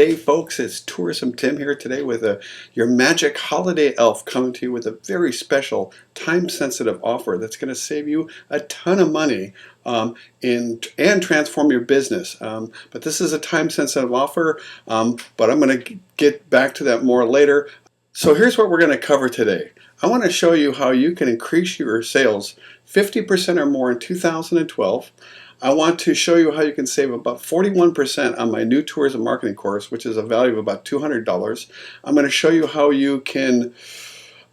day, folks. It's Tourism Tim here today with your magic holiday elf coming to you with a very special time-sensitive offer that's going to save you a ton of money and transform your business. But this is a time-sensitive offer, but I'm going to get back to that more later. So here's what we're going to cover today. I want to show you how you can increase your sales 50% or more in 2012. I want to show you how you can save about 41% on my new tourism marketing course, which is a value of about $200. I'm going to show you how you can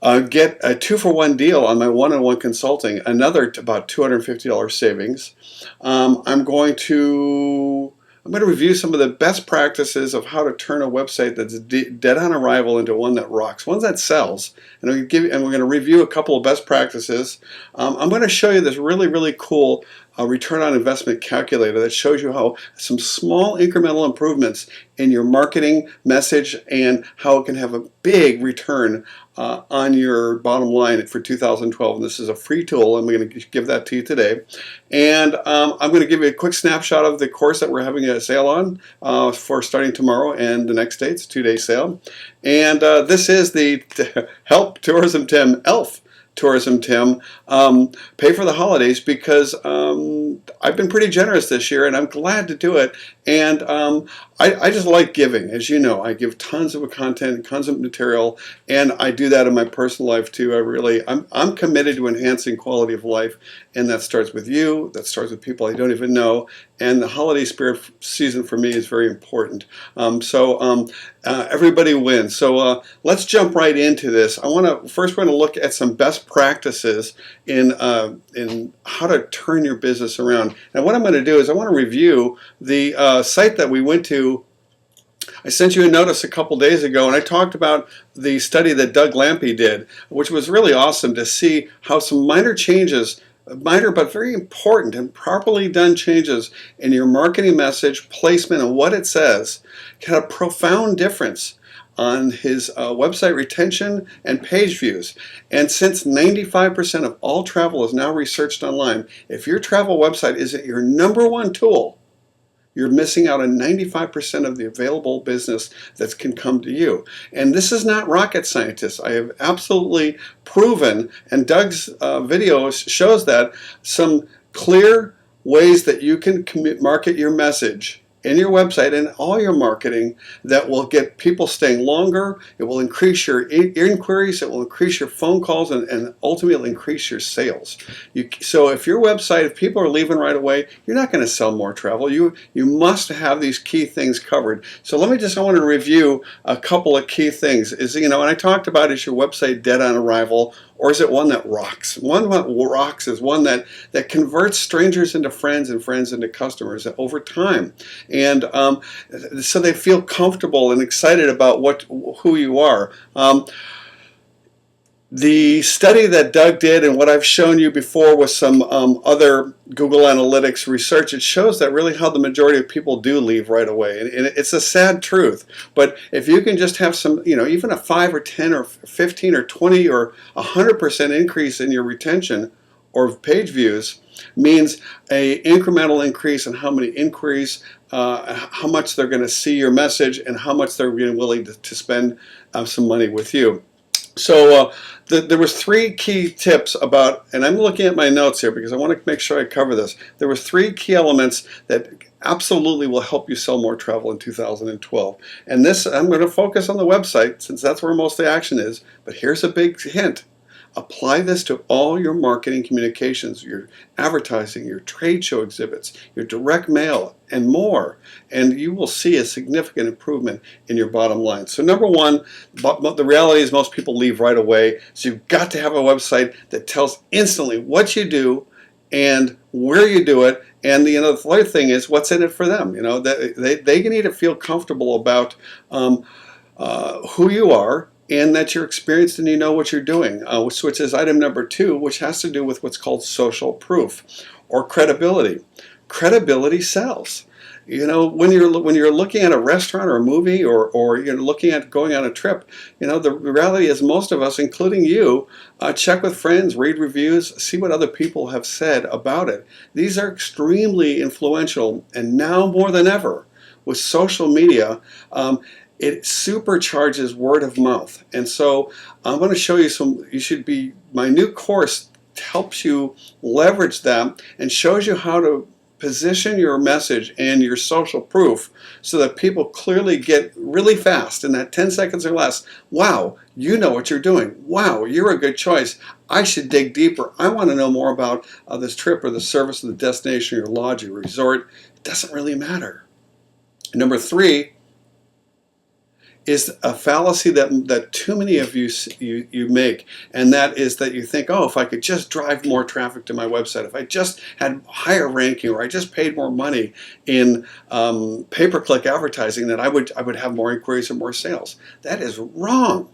get a 2-for-1 deal on my one-on-one consulting, another about $250 savings. I'm going to review some of the best practices of how to turn a website that's dead on arrival into one that rocks, one that sells. And we're going to review a couple of best practices. I'm going to show you this really cool return on investment calculator that shows you how some small incremental improvements in your marketing message and how it can have a big return on your bottom line for 2012. And this is a free tool. I'm going to give that to you today. And I'm going to give you a quick snapshot of the course that we're having a sale on for starting tomorrow and the next day. It's a 2-day sale. And this is the Help Tourism Tim Elf Tourism Tim pay for the holidays, because I've been pretty generous this year and I'm glad to do it. And I just like giving. As you know, I give tons of content, tons of material, and I do that in my personal life too. I'm committed to enhancing quality of life, and that starts with you, that starts with people I don't even know, and the holiday spirit season for me is very important. Everybody wins. So let's jump right into this. First we're going to look at some best practices in how to turn your business around. And what I'm going to do is I want to review the site that we went to. I sent you a notice a couple days ago, and I talked about the study that Doug Lampe did, which was really awesome to see how some minor changes, minor but very important and properly done changes in your marketing message, placement, and what it says can have a profound difference on his website retention and page views. And since 95% of all travel is now researched online, if your travel website isn't your #1 tool, you're missing out on 95% of the available business that can come to you. And this is not rocket scientists. I have absolutely proven, and Doug's video shows that, some clear ways that you can market your message in your website and all your marketing that will get people staying longer. It will increase your inquiries, it will increase your phone calls, and ultimately increase your sales. So if your website, if people are leaving right away, you're not going to sell more travel. You must have these key things covered. So I want to review a couple of key things. And I talked about, is your website dead on arrival, or is it one that rocks? One that rocks is one that converts strangers into friends and friends into customers over time. And so they feel comfortable and excited about who you are. The study that Doug did, and what I've shown you before with some other Google Analytics research, it shows that really how the majority of people do leave right away. And it's a sad truth. But if you can just have some, even a 5 or 10 or 15 or 20 or 100% increase in your retention or page views, means a incremental increase in how many inquiries, how much they're going to see your message, and how much they're willing to spend some money with you. So there was 3 key tips about, and I'm looking at my notes here because I want to make sure I cover this. There was 3 key elements that absolutely will help you sell more travel in 2012. And this, I'm going to focus on the website since that's where most of the action is, but here's a big hint. Apply this to all your marketing communications, your advertising, your trade show exhibits, your direct mail, and more, and you will see a significant improvement in your bottom line. So #1, the reality is most people leave right away, so you've got to have a website that tells instantly what you do and where you do it. And the other thing is what's in it for them. They need to feel comfortable about who you are, and that you're experienced and you know what you're doing, which is item #2, which has to do with what's called social proof or credibility. Credibility sells. When you're looking at a restaurant or a movie, or you're looking at going on a trip, the reality is most of us, including you, check with friends, read reviews, see what other people have said about it. These are extremely influential, and now more than ever, with social media, it supercharges word of mouth. And so I'm going to show you my new course helps you leverage that and shows you how to position your message and your social proof so that people clearly get really fast in that 10 seconds or less. Wow, you know what you're doing. Wow, you're a good choice. I should dig deeper. I want to know more about this trip or the service of the destination, your lodge, your resort. It doesn't really matter. Number 3 is a fallacy that too many of you make, and that is that you think, oh, if I could just drive more traffic to my website, if I just had higher ranking, or I just paid more money in pay-per-click advertising, then I would have more inquiries and more sales. That is wrong.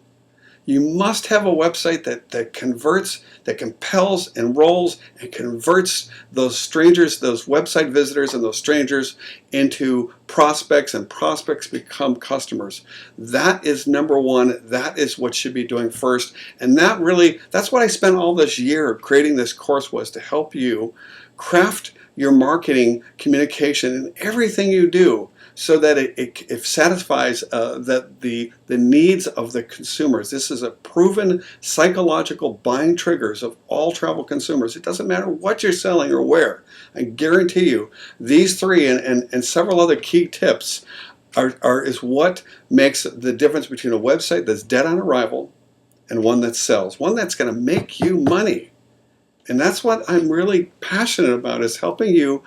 You must have a website that converts, that compels, enrolls, and converts those strangers, those website visitors and those strangers into prospects, and prospects become customers. That is number 1. That is what should be doing first. And that's what I spent all this year creating this course, was to help you craft your marketing communication in everything you do, so that it satisfies the needs of the consumers. This is a proven psychological buying triggers of all travel consumers. It doesn't matter what you're selling or where. I guarantee you, these 3 and several other key tips is what makes the difference between a website that's dead on arrival and one that sells, one that's going to make you money. And that's what I'm really passionate about, is helping you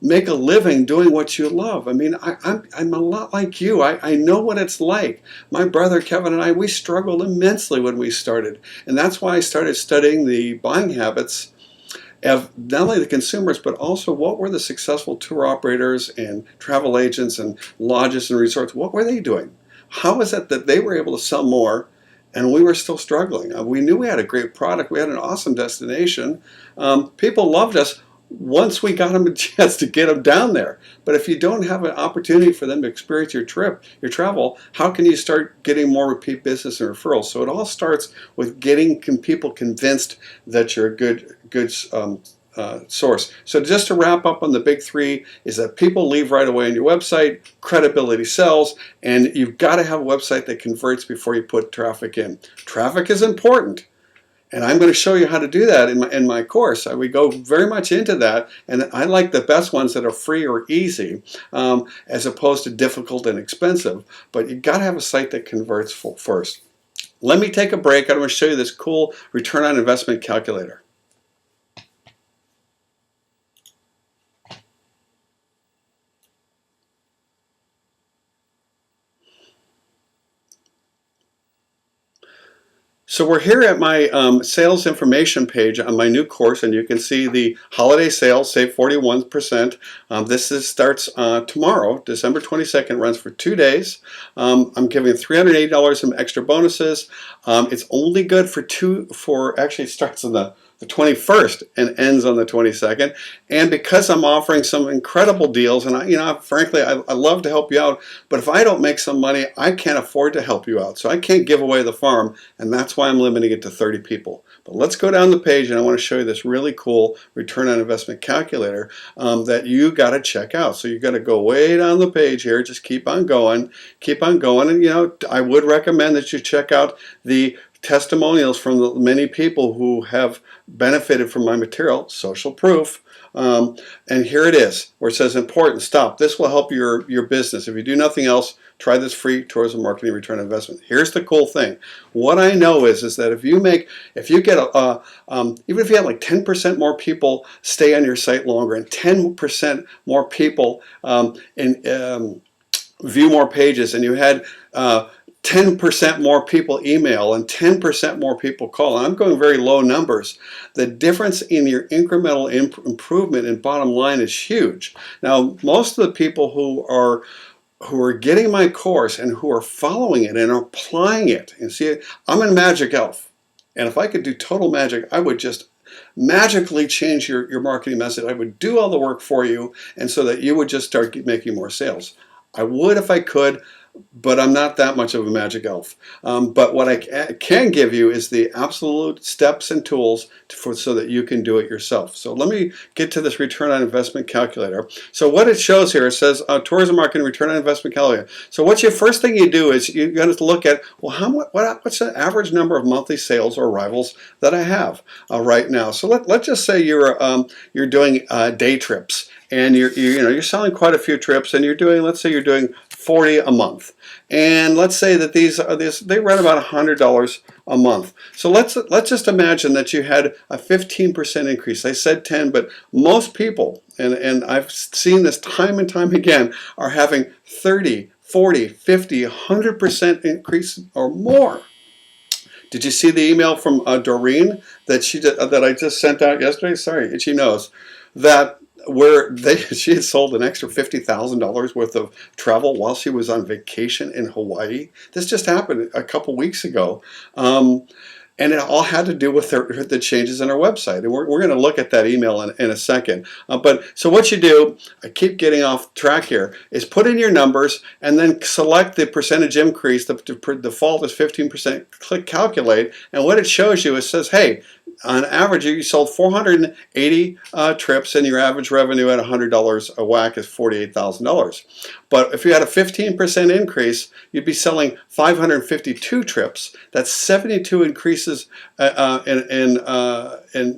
make a living doing what you love. I mean, I'm a lot like you. I know what it's like. My brother Kevin and I, we struggled immensely when we started. And that's why I started studying the buying habits of not only the consumers, but also what were the successful tour operators and travel agents and lodges and resorts, what were they doing? How is it that they were able to sell more and we were still struggling? We knew we had a great product. We had an awesome destination. People loved us once we got them a chance to get them down there. But if you don't have an opportunity for them to experience your trip, your travel, how can you start getting more repeat business and referrals? So it all starts with getting people convinced that you're a good source. So just to wrap up on the big 3 is that people leave right away on your website, credibility sells, and you've got to have a website that converts before you put traffic in. Traffic is important. And I'm going to show you how to do that in my course. We go very much into that, and I like the best ones that are free or easy, as opposed to difficult and expensive. But you've got to have a site that converts first. Let me take a break. I'm going to show you this cool return on investment calculator. So we're here at my sales information page on my new course, and you can see the holiday sales, save 41%. This starts tomorrow, December 22nd, runs for 2 days. I'm giving $380 in extra bonuses. It's only good actually it starts on the 21st and ends on the 22nd. And because I'm offering some incredible deals, and frankly, I love to help you out, but if I don't make some money, I can't afford to help you out. So I can't give away the farm, and that's why I'm limiting it to 30 people. But let's go down the page, and I want to show you this really cool return on investment calculator that you got to check out. So you got to go way down the page here. Just keep on going, and I would recommend that you check out the testimonials from the many people who have benefited from my material, social proof. And here it is, where it says important, stop. This will help your business. If you do nothing else, try this free tourism marketing return on investment. Here's the cool thing. What I know is that if you get even if you have like 10% more people stay on your site longer, and 10% more people view more pages, and you had 10% more people email and 10% more people call, and I'm going very low numbers, the difference in your incremental improvement in bottom line is huge. Now, most of the people who are getting my course and who are following it and are applying it, and see, I'm a magic elf, and if I could do total magic, I would just magically change your marketing message. I would do all the work for you, and so that you would just start making more sales. I would if I could. but I'm not that much of a magic elf. But what I can give you is the absolute steps and tools so that you can do it yourself. So let me get to this return on investment calculator. So what it shows here, it says tourism marketing return on investment calculator. So what's your first thing you do is you got to look at, well, what's the average number of monthly sales or arrivals that I have right now. So let's just say you're doing day trips, and you're selling quite a few trips, and let's say you're doing 40 a month, and let's say that they run about $100 a month. So let's just imagine that you had a 15% increase. I said 10, but most people, and I've seen this time and time again, are having 30, 40, 50, 100% increase or more. Did you see the email from Doreen that I just sent out yesterday? Sorry, and she knows that she had sold an extra $50,000 worth of travel while she was on vacation in Hawaii. This just happened a couple weeks ago. And it all had to do with the changes in our website. And we're going to look at that email in a second. So what you do, I keep getting off track here, is put in your numbers and then select the percentage increase. The default is 15%. Click calculate. And what it shows you, it says, hey, on average, you sold 480 trips, and your average revenue at $100 a whack is $48,000. But if you had a 15% increase, you'd be selling 552 trips. That's 72 increases in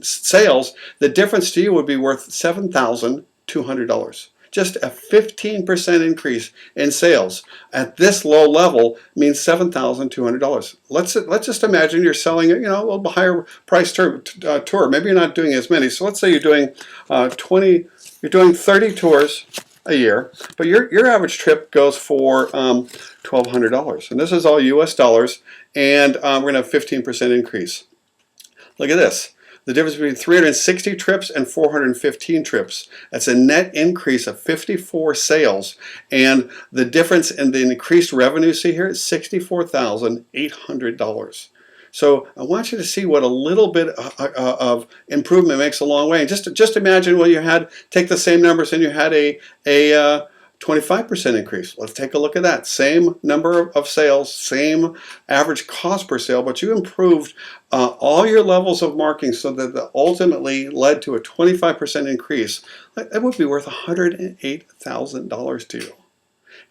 sales. The difference to you would be worth $7,200. Just a 15% increase in sales at this low level means $7,200. Let's just imagine you're selling a little higher price tour. Maybe you're not doing as many. So let's say you're doing 30 tours a year, but your average trip goes for $1,200, and this is all U.S. dollars, and we're going to have 15% increase. Look at this. The difference between 360 trips and 415 trips. That's a net increase of 54 sales. And the difference in the increased revenue, see here, is $64,800. So I want you to see what a little bit of improvement makes a long way. And just imagine, take the same numbers and you had a 25% increase. Let's take a look at that. Same number of sales, same average cost per sale, but you improved all your levels of marketing so that ultimately led to a 25% increase. That would be worth $108,000 to you.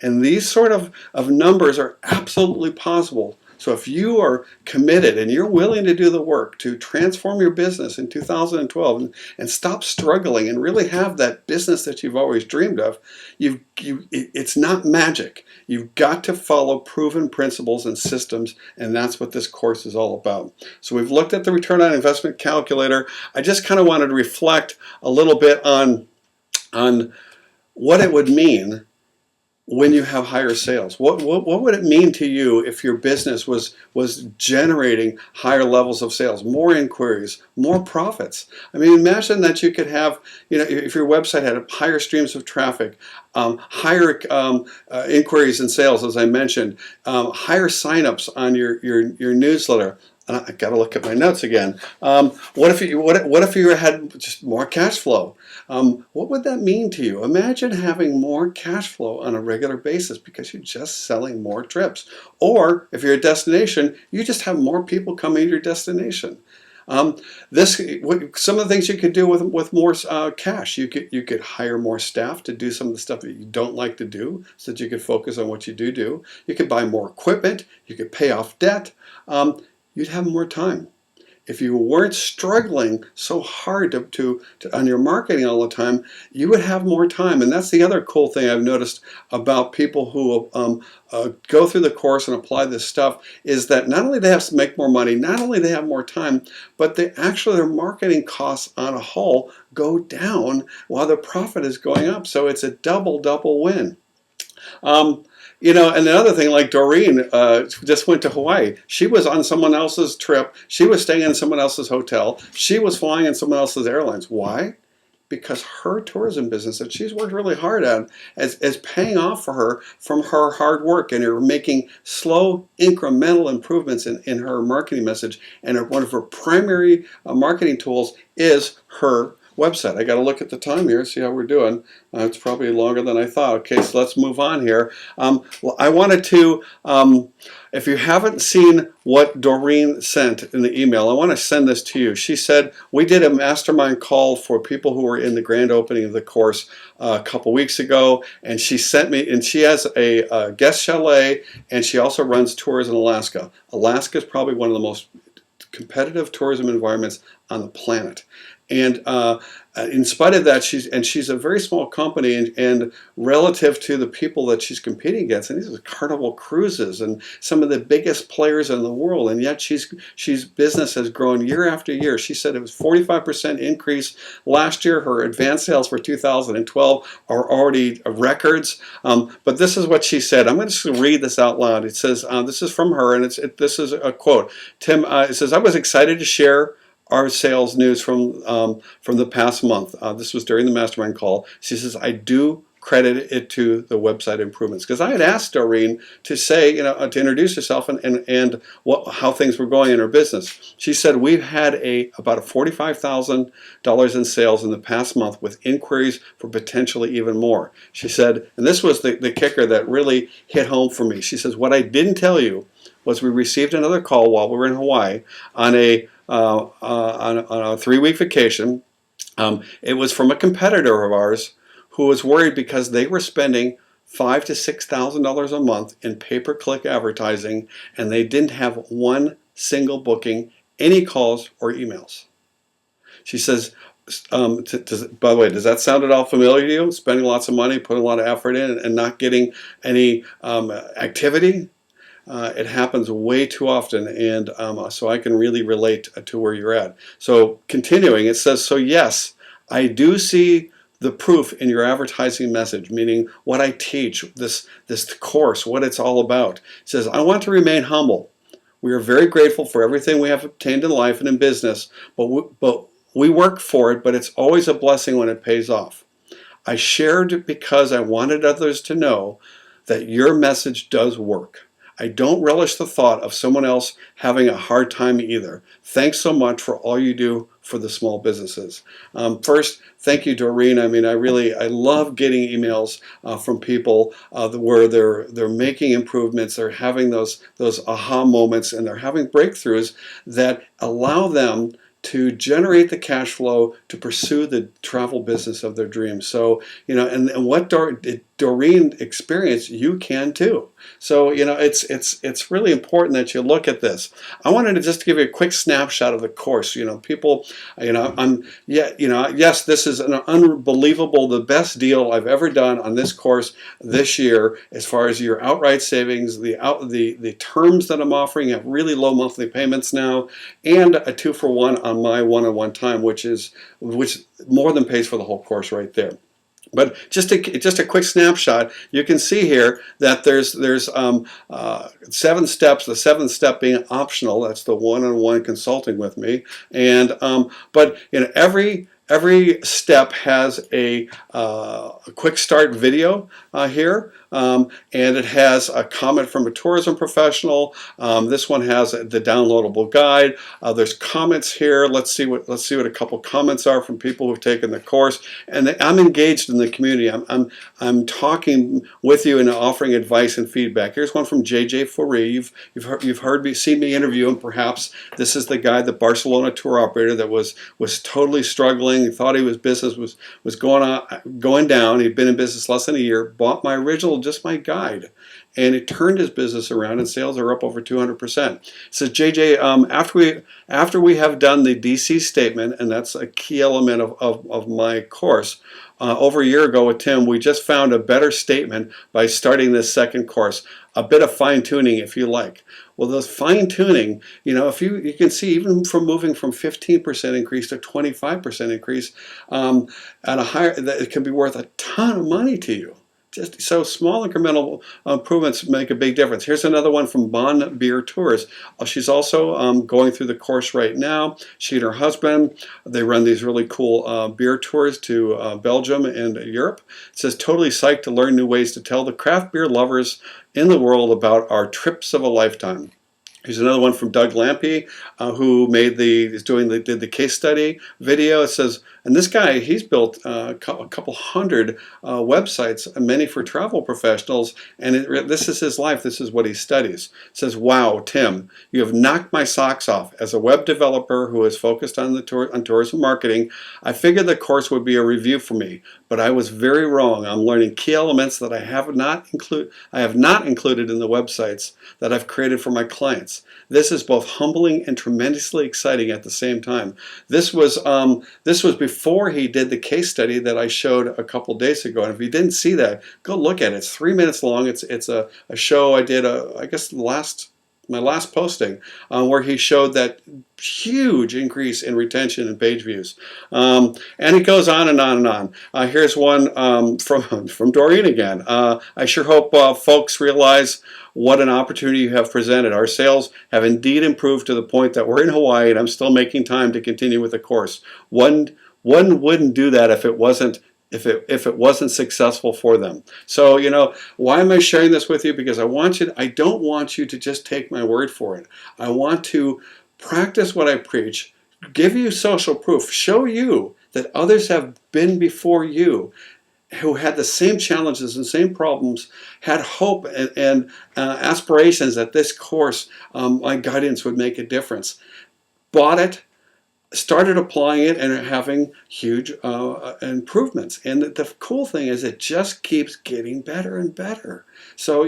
And these sort of numbers are absolutely possible. So if you are committed and you're willing to do the work to transform your business in 2012 and stop struggling and really have that business that you've always dreamed of, it's not magic. You've got to follow proven principles and systems, and that's what this course is all about. So we've looked at the return on investment calculator. I just kind of wanted to reflect a little bit on what it would mean when you have higher sales. What would it mean to you if your business was generating higher levels of sales, more inquiries, more profits? I mean, imagine that you could have, if your website had higher streams of traffic, higher inquiries and sales, as I mentioned, higher signups on your newsletter. And I got to look at my notes again. What if you had just more cash flow? What would that mean to you? Imagine having more cash flow on a regular basis because you're just selling more trips. Or if you're a destination, you just have more people coming to your destination. Some of the things you could do with more cash, you could hire more staff to do some of the stuff that you don't like to do, so that you could focus on what you do. You could buy more equipment. You could pay off debt. You'd have more time. If you weren't struggling so hard on your marketing all the time, you would have more time. And that's the other cool thing I've noticed about people who go through the course and apply this stuff, is that not only they have to make more money, not only they have more time, but their marketing costs on a whole go down while their profit is going up. So it's a double win. And the other thing, like Doreen just went to Hawaii. She was on someone else's trip. She was staying in someone else's hotel. She was flying in someone else's airlines. Why? Because her tourism business that she's worked really hard on is paying off for her from her hard work, and her making slow incremental improvements in her marketing message. And one of her primary marketing tools is her website. I got to look at the time here, see how we're doing. It's probably longer than I thought. Okay, so let's move on here. Well, I wanted to, if you haven't seen what Doreen sent in the email, I want to send this to you. She said, we did a mastermind call for people who were in the grand opening of the course a couple weeks ago, and she sent me, and she has a guest chalet, and she also runs tours in Alaska. Alaska is probably one of the most competitive tourism environments on the planet. And in spite of that, she's a very small company, and relative to the people that she's competing against, and these are Carnival Cruises and some of the biggest players in the world, and yet she's business has grown year after year. She said it was 45% increase last year. Her advanced sales for 2012 are already records. But this is what she said. I'm going to read this out loud. It says, this is from her, and this is a quote. Tim, it says, I was excited to share our sales news from the past month. This was during the mastermind call. She says, I do credit it to the website improvements, because I had asked Doreen to say, to introduce herself and how things were going in her business. She said, we've had about $45,000 in sales in the past month, with inquiries for potentially even more. She said, and this was the kicker that really hit home for me. She says, what I didn't tell you was we received another call while we were in Hawaii on a 3-week vacation. It was from a competitor of ours who was worried because they were spending $5,000 to $6,000 a month in pay-per-click advertising, and they didn't have one single booking, any calls or emails. She says, by the way, does that sound at all familiar to you? Spending lots of money, putting a lot of effort in, and not getting any activity? It happens way too often, and so I can really relate to where you're at. So continuing, it says, so yes, I do see the proof in your advertising message, meaning what I teach, this course, what it's all about. It says, I want to remain humble. We are very grateful for everything we have obtained in life and in business, but we work for it, but it's always a blessing when it pays off. I shared it because I wanted others to know that your message does work. I don't relish the thought of someone else having a hard time either. Thanks so much for all you do for the small businesses. First, thank you, Doreen. I mean, I love getting emails from people where they're making improvements, they're having those aha moments, and they're having breakthroughs that allow them to generate the cash flow to pursue the travel business of their dreams. So, and what Doreen experienced, you can too. So, it's really important that you look at this. I wanted to just give you a quick snapshot of the course. People, yes, this is an unbelievable, the best deal I've ever done on this course this year, as far as your outright savings, the terms that I'm offering have really low monthly payments now, and a 2-for-1 on my one-on-one time, which more than pays for the whole course right there. But just a quick snapshot, you can see here that there's 7 steps. The 7th step being optional. That's the one-on-one consulting with me. And but every step has a quick start video here, and it has a comment from a tourism professional. This one has the downloadable guide. There's comments here. Let's see what a couple comments are from people who've taken the course. And I'm engaged in the community. I'm talking with you and offering advice and feedback. Here's one from JJ Foree. You've seen me interview him. Perhaps this is the guy, the Barcelona tour operator that was totally struggling. He thought his business was going down. He'd been in business less than a year. Bought my original, just my guide, and it turned his business around, and sales are up over 200%. So JJ, after we have done the DC statement, and that's a key element of my course, over a year ago with Tim, we just found a better statement by starting this second course. A bit of fine-tuning, if you like. Well, those fine-tuning, if you can see, even from moving from 15% increase to 25% increase, at a higher, that it can be worth a ton of money to you. Just so small incremental improvements make a big difference. Here's another one from Bon Beer Tours. She's also going through the course right now. She and her husband, they run these really cool beer tours to Belgium and Europe. It says, totally psyched to learn new ways to tell the craft beer lovers in the world about our trips of a lifetime. Here's another one from Doug Lampe, who did the case study video. It says, And this guy, he's built a couple hundred websites, many for travel professionals, and this is his life. This is what he studies. It says, "Wow, Tim, you have knocked my socks off. As a web developer who is focused on tourism marketing, I figured the course would be a review for me, but I was very wrong. I'm learning key elements that I have not included in the websites that I've created for my clients. This is both humbling and tremendously exciting at the same time." This was before he did the case study that I showed a couple days ago. And if you didn't see that, go look at it. It's 3 minutes long. It's a show I did, I guess my last posting, where he showed that huge increase in retention and page views. And it goes on and on and on. Here's one from Doreen again. "I sure hope folks realize what an opportunity you have presented. Our sales have indeed improved to the point that we're in Hawaii and I'm still making time to continue with the course. One wouldn't do that if it wasn't successful for them." So, why am I sharing this with you? Because I don't want you to just take my word for it. I want to practice what I preach, give you social proof, show you that others have been before you, who had the same challenges and same problems, had hope and aspirations that this course, my guidance would make a difference. Bought it, started applying it, and having huge improvements. And the cool thing is it just keeps getting better and better. So,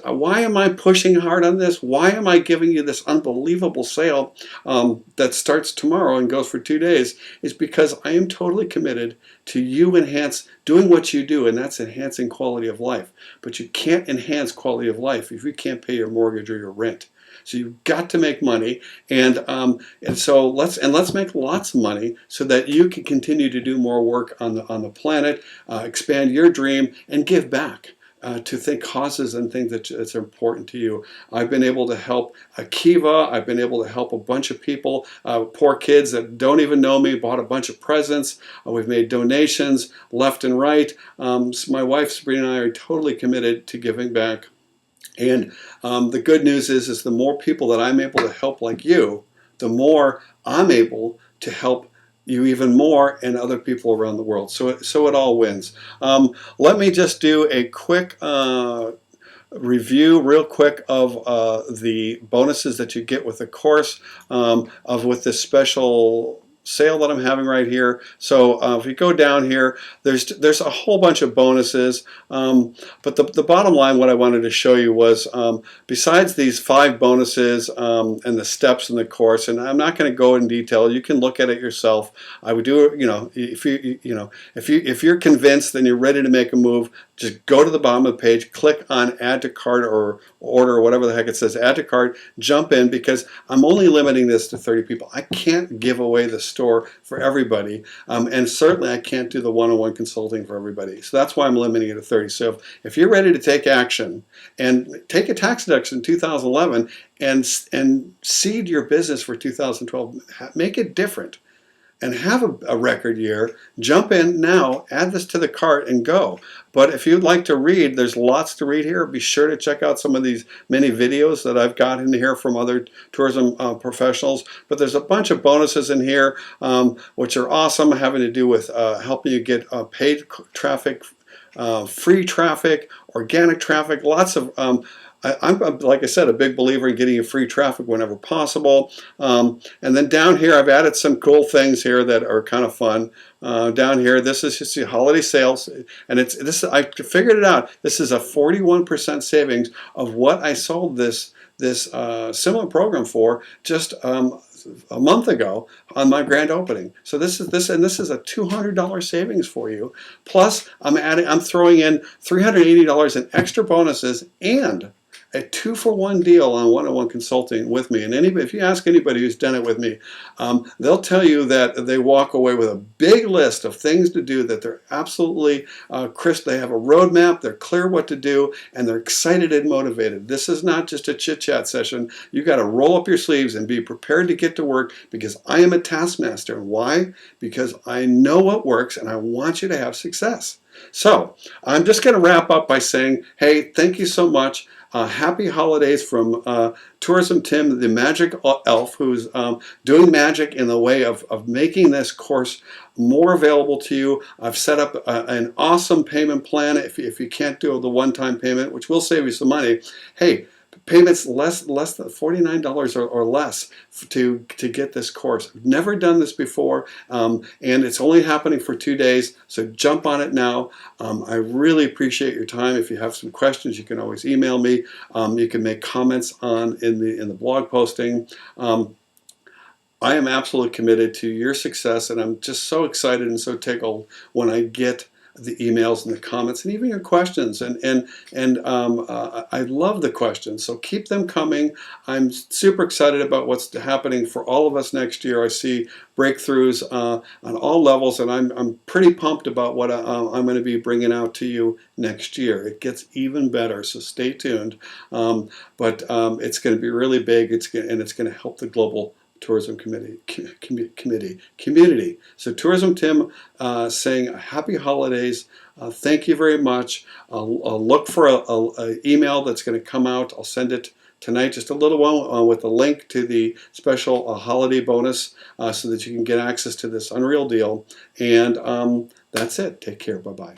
why am I pushing hard on this? Why am I giving you this unbelievable sale that starts tomorrow and goes for 2 days? Is because I am totally committed to you doing what you do, and that's enhancing quality of life. But you can't enhance quality of life if you can't pay your mortgage or your rent. So you've got to make money, and so let's make lots of money so that you can continue to do more work on the planet, expand your dream, and give back to causes and things that's important to you. I've been able to help Akiva. I've been able to help a bunch of people, poor kids that don't even know me, bought a bunch of presents. We've made donations left and right. So my wife Sabrina and I are totally committed to giving back. And the good news is the more people that I'm able to help like you, the more I'm able to help you even more and other people around the world. So it all wins. Let me just do a quick review real quick of the bonuses that you get with the course, with this special sale that I'm having right here. So if you go down here, there's a whole bunch of bonuses, but the bottom line, what I wanted to show you was, besides these 5 bonuses and the steps in the course, and I'm not going to go in detail, you can look at it yourself. I would do it, if you're convinced, then you're ready to make a move, just go to the bottom of the page, click on add to cart or order, or whatever the heck it says, add to cart, jump in, because I'm only limiting this to 30 people. I can't give away the store for everybody, and certainly I can't do the one-on-one consulting for everybody. So that's why I'm limiting it to 30. So if you're ready to take action and take a tax deduction in 2011 and seed your business for 2012, make it different, and have a record year, jump in now, add this to the cart, and go. But if you'd like to read, there's lots to read here. Be sure to check out some of these many videos that I've got in here from other tourism professionals. But there's a bunch of bonuses in here, which are awesome, having to do with helping you get paid traffic, free traffic, organic traffic, lots of I'm, like I said, a big believer in getting you free traffic whenever possible. And then down here, I've added some cool things here that are kind of fun. Down here, this is just the holiday sales, and I figured it out. This is a 41% savings of what I sold this similar program for just a month ago on my grand opening. So this is a $200 savings for you. Plus, I'm throwing in $380 in extra bonuses and a 2-for-1 deal on one-on-one consulting with me. And if you ask anybody who's done it with me, they'll tell you that they walk away with a big list of things to do, that they're absolutely crisp. They have a roadmap, they're clear what to do, and they're excited and motivated. This is not just a chit-chat session. You got to roll up your sleeves and be prepared to get to work, because I am a taskmaster. And why? Because I know what works and I want you to have success. So I'm just going to wrap up by saying, hey, thank you so much. happy holidays from Tourism Tim, the magic elf, who's doing magic in the way of making this course more available to you. I've set up an awesome payment plan if you can't do the one-time payment, which will save you some money. Hey, payments less than $49 or less to get this course. I've never done this before, and it's only happening for 2 days, so jump on it now. I really appreciate your time. If you have some questions, you can always email me. You can make comments in the blog posting. I am absolutely committed to your success, and I'm just so excited and so tickled when I get the emails and the comments and even your questions. I love the questions, so keep them coming. I'm super excited about what's happening for all of us next year. I see breakthroughs on all levels, and I'm pretty pumped about what I'm going to be bringing out to you next year. It gets even better, so stay tuned. But it's going to be really big. It's going to help the global tourism community. So Tourism Tim saying happy holidays. Thank you very much. I'll look for a email that's going to come out. I'll send it tonight, just a little one with a link to the special holiday bonus so that you can get access to this unreal deal. And that's it. Take care. Bye-bye.